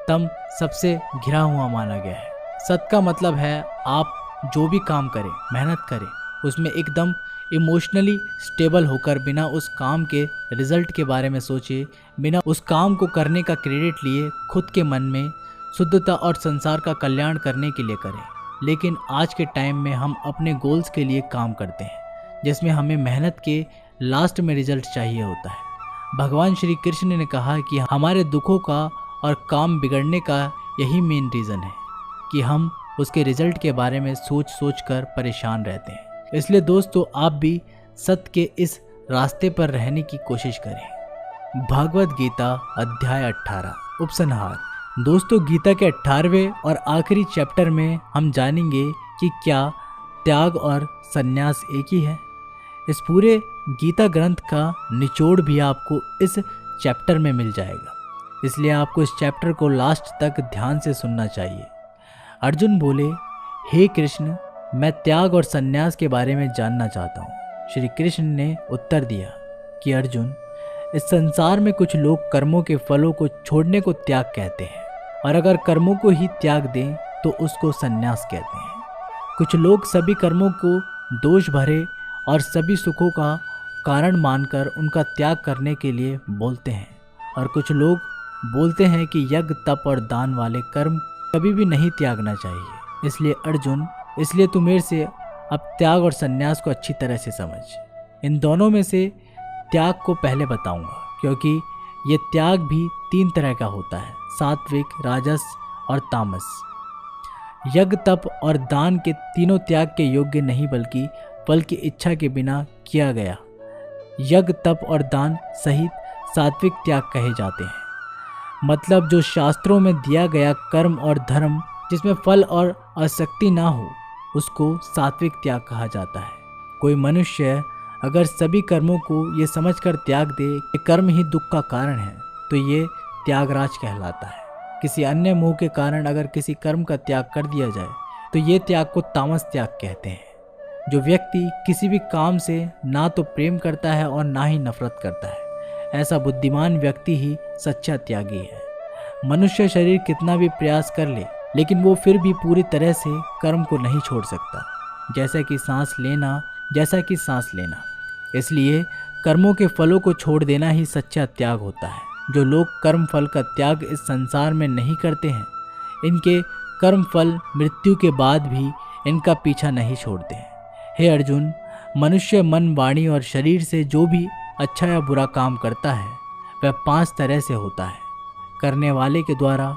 तम सबसे घिरा हुआ माना गया है। सत का मतलब है आप जो भी काम करें, मेहनत करें, उसमें एकदम इमोशनली स्टेबल होकर, बिना उस काम के रिजल्ट के बारे में सोचे, बिना उस काम को करने का क्रेडिट लिए, खुद के मन में शुद्धता और संसार का कल्याण करने के लिए करें। लेकिन आज के टाइम में हम अपने गोल्स के लिए काम करते हैं, जिसमें हमें मेहनत के लास्ट में रिजल्ट चाहिए होता है। भगवान श्री कृष्ण ने कहा कि हमारे दुखों का और काम बिगड़ने का यही मेन रीज़न है कि हम उसके रिजल्ट के बारे में सोच कर परेशान रहते हैं। इसलिए दोस्तों, आप भी सत्य के इस रास्ते पर रहने की कोशिश करें। भागवत गीता अध्याय 18 उपसंहार। दोस्तों, गीता के 18वें और आखिरी चैप्टर में हम जानेंगे कि क्या त्याग और संन्यास एक ही है। इस पूरे गीता ग्रंथ का निचोड़ भी आपको इस चैप्टर में मिल जाएगा, इसलिए आपको इस चैप्टर को लास्ट तक ध्यान से सुनना चाहिए। अर्जुन बोले, हे कृष्ण, मैं त्याग और संन्यास के बारे में जानना चाहता हूँ। श्री कृष्ण ने उत्तर दिया कि अर्जुन, इस संसार में कुछ लोग कर्मों के फलों को छोड़ने को त्याग कहते हैं, और अगर कर्मों को ही त्याग दें तो उसको संन्यास कहते हैं। कुछ लोग सभी कर्मों को दोष भरे और सभी सुखों का कारण मानकर उनका त्याग करने के लिए बोलते हैं, और कुछ लोग बोलते हैं कि यज्ञ, तप और दान वाले कर्म कभी भी नहीं त्यागना चाहिए। इसलिए अर्जुन, इसलिए तू मेरे से अब त्याग और संन्यास को अच्छी तरह से समझ। इन दोनों में से त्याग को पहले बताऊंगा, क्योंकि ये त्याग भी 3 तरह का होता है, सात्विक, राजस और तामस। यज्ञ, तप और दान के तीनों त्याग के योग्य नहीं, बल्कि फल की इच्छा के बिना किया गया यज्ञ, तप और दान सहित सात्विक त्याग कहे जाते हैं। मतलब जो शास्त्रों में दिया गया कर्म और धर्म जिसमें फल और आसक्ति ना हो, उसको सात्विक त्याग कहा जाता है। कोई मनुष्य अगर सभी कर्मों को ये समझकर त्याग दे कि कर्म ही दुख का कारण है, तो ये त्यागराज कहलाता है। किसी अन्य मोह के कारण अगर किसी कर्म का त्याग कर दिया जाए, तो ये त्याग को तामस त्याग कहते हैं। जो व्यक्ति किसी भी काम से ना तो प्रेम करता है और ना ही नफरत करता है, ऐसा बुद्धिमान व्यक्ति ही सच्चा त्यागी है। मनुष्य शरीर कितना भी प्रयास कर ले, लेकिन वो फिर भी पूरी तरह से कर्म को नहीं छोड़ सकता, जैसा कि सांस लेना। इसलिए कर्मों के फलों को छोड़ देना ही सच्चा त्याग होता है। जो लोग कर्म फल का त्याग इस संसार में नहीं करते हैं, इनके कर्म फल मृत्यु के बाद भी इनका पीछा नहीं छोड़ते हैं। हे अर्जुन, मनुष्य मन, वाणी और शरीर से जो भी अच्छा या बुरा काम करता है, वह 5 तरह से होता है। करने वाले के द्वारा,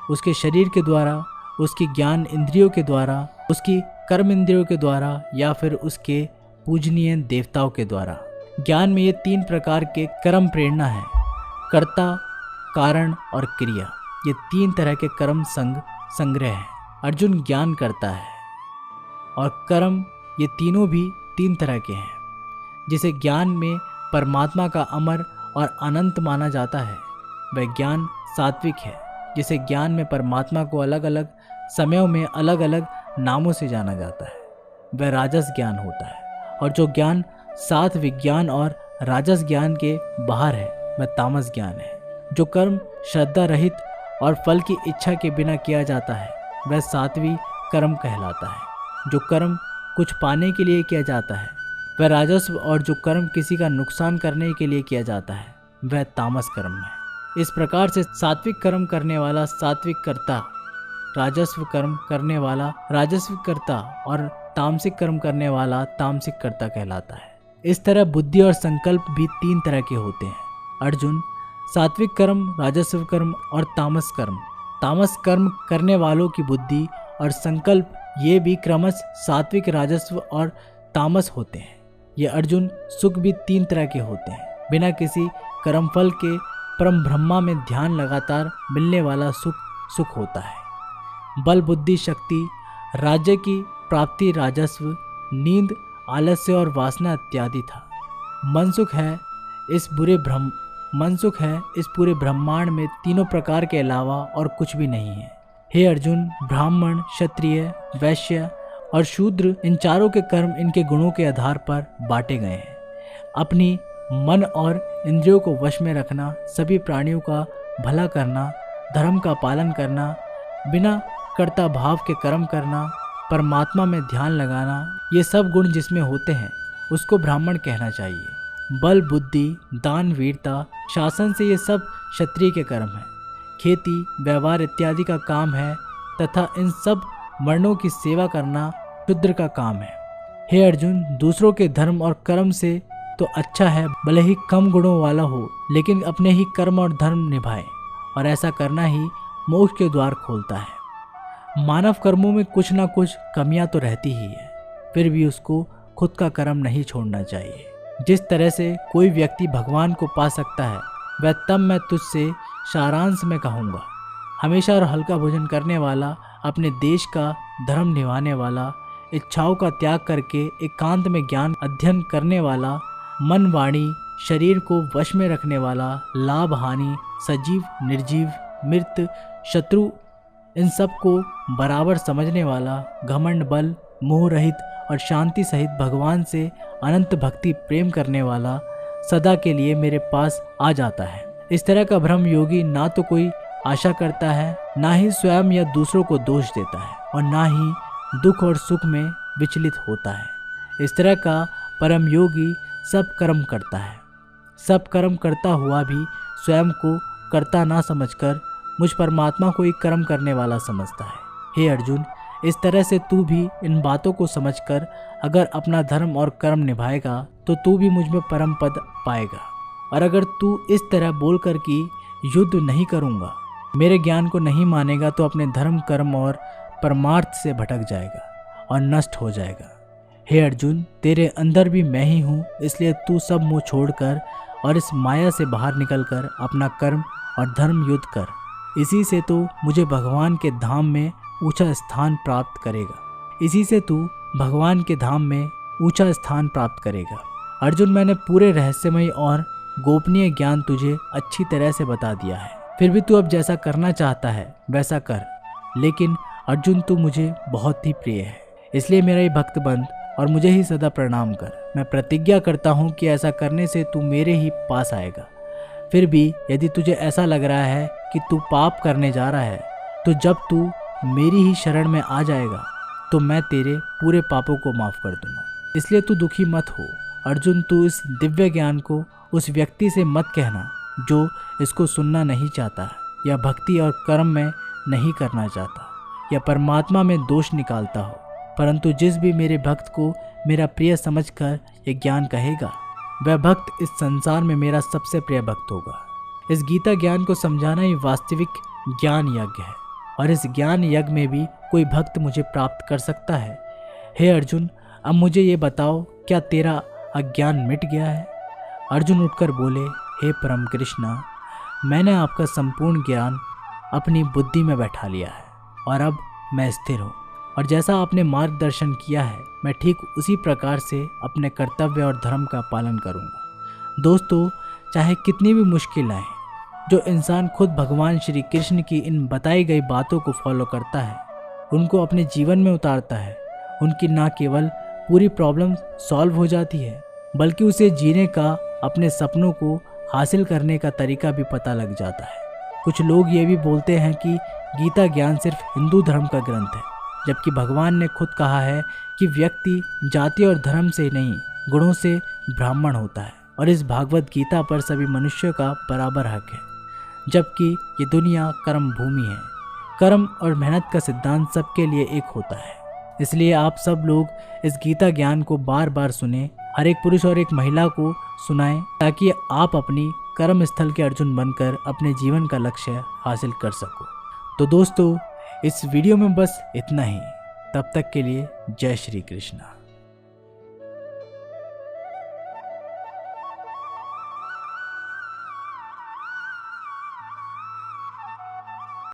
उसके शरीर के द्वारा, उसकी ज्ञान इंद्रियों के द्वारा, उसकी कर्म इंद्रियों के द्वारा, या फिर उसके पूजनीय देवताओं के द्वारा। ज्ञान में ये 3 प्रकार के कर्म प्रेरणा है, कर्ता, कारण और क्रिया। ये 3 तरह के कर्म संग्रह है। अर्जुन ज्ञान करता है और कर्म, ये तीनों भी 3 तरह के हैं। जिसे ज्ञान में परमात्मा का अमर और अनंत माना जाता है, वह ज्ञान सात्विक है। जिसे ज्ञान में परमात्मा को अलग अलग समयों में अलग अलग नामों से जाना जाता है, वह राजस ज्ञान होता है। और जो ज्ञान सात विज्ञान और राजस ज्ञान के बाहर है, वह तामस ज्ञान है। जो कर्म श्रद्धा रहित और फल की इच्छा के बिना किया जाता है, वह सात्विक कर्म कहलाता है। जो कर्म कुछ पाने के लिए किया जाता है, वह राजस्व। और जो कर्म किसी का नुकसान करने के लिए किया जाता है, वह तामस कर्म है। इस प्रकार से सात्विक कर्म करने वाला सात्विक कर्ता, राजस्व कर्म करने वाला राजस्व कर्ता और तामसिक कर्म करने वाला तामसिक कर्ता कहलाता है। इस तरह बुद्धि और संकल्प भी 3 तरह के होते हैं। अर्जुन, सात्विक कर्म, राजस्व कर्म और तामस कर्म। तामस कर्म करने वालों की बुद्धि और संकल्प ये भी क्रमश सात्विक, राजस्व और तामस होते हैं। ये अर्जुन, सुख भी 3 तरह के होते हैं। बिना किसी कर्मफल के परम ब्रह्मा में ध्यान लगातार मिलने वाला सुख होता है। बल, बुद्धि, शक्ति, राज्य की प्राप्ति राजस्व, नींद, आलस्य और वासना इत्यादि था। मनसुख है इस पूरे ब्रह्मांड में तीनों प्रकार के अलावा और कुछ भी नहीं है। हे अर्जुन, ब्राह्मण, क्षत्रिय, वैश्य और शूद्र, इन चारों के कर्म इनके गुणों के आधार पर बांटे गए हैं। अपनी मन और इंद्रियों को वश में रखना, सभी प्राणियों का भला करना, धर्म का पालन करना, बिना कर्ता भाव के कर्म करना, परमात्मा में ध्यान लगाना, ये सब गुण जिसमें होते हैं, उसको ब्राह्मण कहना चाहिए। बल, बुद्धि, दान, वीरता, शासन से ये सब क्षत्रिय के कर्म हैं। खेती, व्यवहार इत्यादि का काम है तथा इन सब वर्णों की सेवा करना शूद्र का काम है। हे अर्जुन, दूसरों के धर्म और कर्म से तो अच्छा है भले ही कम गुणों वाला हो, लेकिन अपने ही कर्म और धर्म निभाए, और ऐसा करना ही मोक्ष के द्वार खोलता है। मानव कर्मों में कुछ ना कुछ कमियां तो रहती ही है, फिर भी उसको खुद का कर्म नहीं छोड़ना चाहिए। जिस तरह से कोई व्यक्ति भगवान को पा सकता है, वह तब मैं तुझसे सारांश में कहूँगा। हमेशा और हल्का भोजन करने वाला, अपने देश का धर्म निभाने वाला, इच्छाओं का त्याग करके एकांत में ज्ञान अध्ययन करने वाला, मन, वाणी, शरीर को वश में रखने वाला, लाभ हानि, सजीव, निर्जीव, मृत, शत्रु, इन सब को बराबर समझने वाला, घमंड, बल, मोह रहित और शांति सहित भगवान से अनंत भक्ति प्रेम करने वाला, सदा के लिए मेरे पास आ जाता है। इस तरह का भ्रम योगी ना तो कोई आशा करता है, ना ही स्वयं या दूसरों को दोष देता है, और ना ही दुख और सुख में विचलित होता है। इस तरह का परम योगी सब कर्म करता है, सब कर्म करता हुआ भी स्वयं को कर्ता ना समझकर मुझ परमात्मा को ही कर्म करने वाला समझता है। हे अर्जुन, इस तरह से तू भी इन बातों को समझकर अगर अपना धर्म और कर्म निभाएगा, तो तू भी मुझ में परम पद पाएगा। और अगर तू इस तरह बोलकर कि युद्ध नहीं करूँगा, मेरे ज्ञान को नहीं मानेगा तो अपने धर्म कर्म और परमार्थ से भटक जाएगा और नष्ट हो जाएगा। हे अर्जुन, तेरे अंदर भी मैं ही हूँ, इसलिए तू सब मोह छोड़कर और इस माया से बाहर निकलकर अपना कर्म और धर्म युद्ध कर। इसी से तू मुझे भगवान के धाम में ऊंचा स्थान प्राप्त करेगा। इसी से तू भगवान के धाम में ऊंचा स्थान प्राप्त करेगा। अर्जुन, मैंने पूरे रहस्यमय और गोपनीय ज्ञान तुझे अच्छी तरह से बता दिया है, फिर भी तू अब जैसा करना चाहता है वैसा कर। लेकिन अर्जुन, तू मुझे बहुत ही प्रिय है, इसलिए मेरा ये भक्त बंध और मुझे ही सदा प्रणाम कर। मैं प्रतिज्ञा करता हूँ कि ऐसा करने से तू मेरे ही पास आएगा। फिर भी यदि तुझे ऐसा लग रहा है कि तू पाप करने जा रहा है, तो जब तू मेरी ही शरण में आ जाएगा तो मैं तेरे पूरे पापों को माफ़ कर दूंगा। इसलिए तू दुखी मत हो। अर्जुन, तू इस दिव्य ज्ञान को उस व्यक्ति से मत कहना जो इसको सुनना नहीं चाहता या भक्ति और कर्म में नहीं करना चाहता या परमात्मा में दोष निकालता हो, परंतु जिस भी मेरे भक्त को मेरा प्रिय समझकर ये ज्ञान कहेगा, वह भक्त इस संसार में मेरा सबसे प्रिय भक्त होगा। इस गीता ज्ञान को समझाना ही वास्तविक ज्ञान यज्ञ है, और इस ज्ञान यज्ञ में भी कोई भक्त मुझे प्राप्त कर सकता है। हे अर्जुन, अब मुझे ये बताओ, क्या तेरा अज्ञान मिट गया है? अर्जुन उठकर बोले, हे परम कृष्णा, मैंने आपका संपूर्ण ज्ञान अपनी बुद्धि में बैठा लिया है और अब मैं स्थिर हूँ, और जैसा आपने मार्गदर्शन किया है मैं ठीक उसी प्रकार से अपने कर्तव्य और धर्म का पालन करूँगा। दोस्तों, चाहे कितनी भी मुश्किल आए, जो इंसान खुद भगवान श्री कृष्ण की इन बताई गई बातों को फॉलो करता है, उनको अपने जीवन में उतारता है, उनकी न केवल पूरी प्रॉब्लम सॉल्व हो जाती है, बल्कि उसे जीने का, अपने सपनों को हासिल करने का तरीका भी पता लग जाता है। कुछ लोग ये भी बोलते हैं कि गीता ज्ञान सिर्फ हिंदू धर्म का ग्रंथ है, जबकि भगवान ने खुद कहा है कि व्यक्ति जाति और धर्म से नहीं, गुणों से ब्राह्मण होता है, और इस भागवत गीता पर सभी मनुष्यों का बराबर हक है, जबकि ये दुनिया कर्म भूमि है। कर्म और मेहनत का सिद्धांत सबके लिए एक होता है। इसलिए आप सब लोग इस गीता ज्ञान को बार बार सुने, हर एक पुरुष और एक महिला को सुनाएं, ताकि आप अपनी कर्म स्थल के अर्जुन बनकर अपने जीवन का लक्ष्य हासिल कर सको। तो दोस्तों, इस वीडियो में बस इतना ही। तब तक के लिए जय श्री कृष्णा।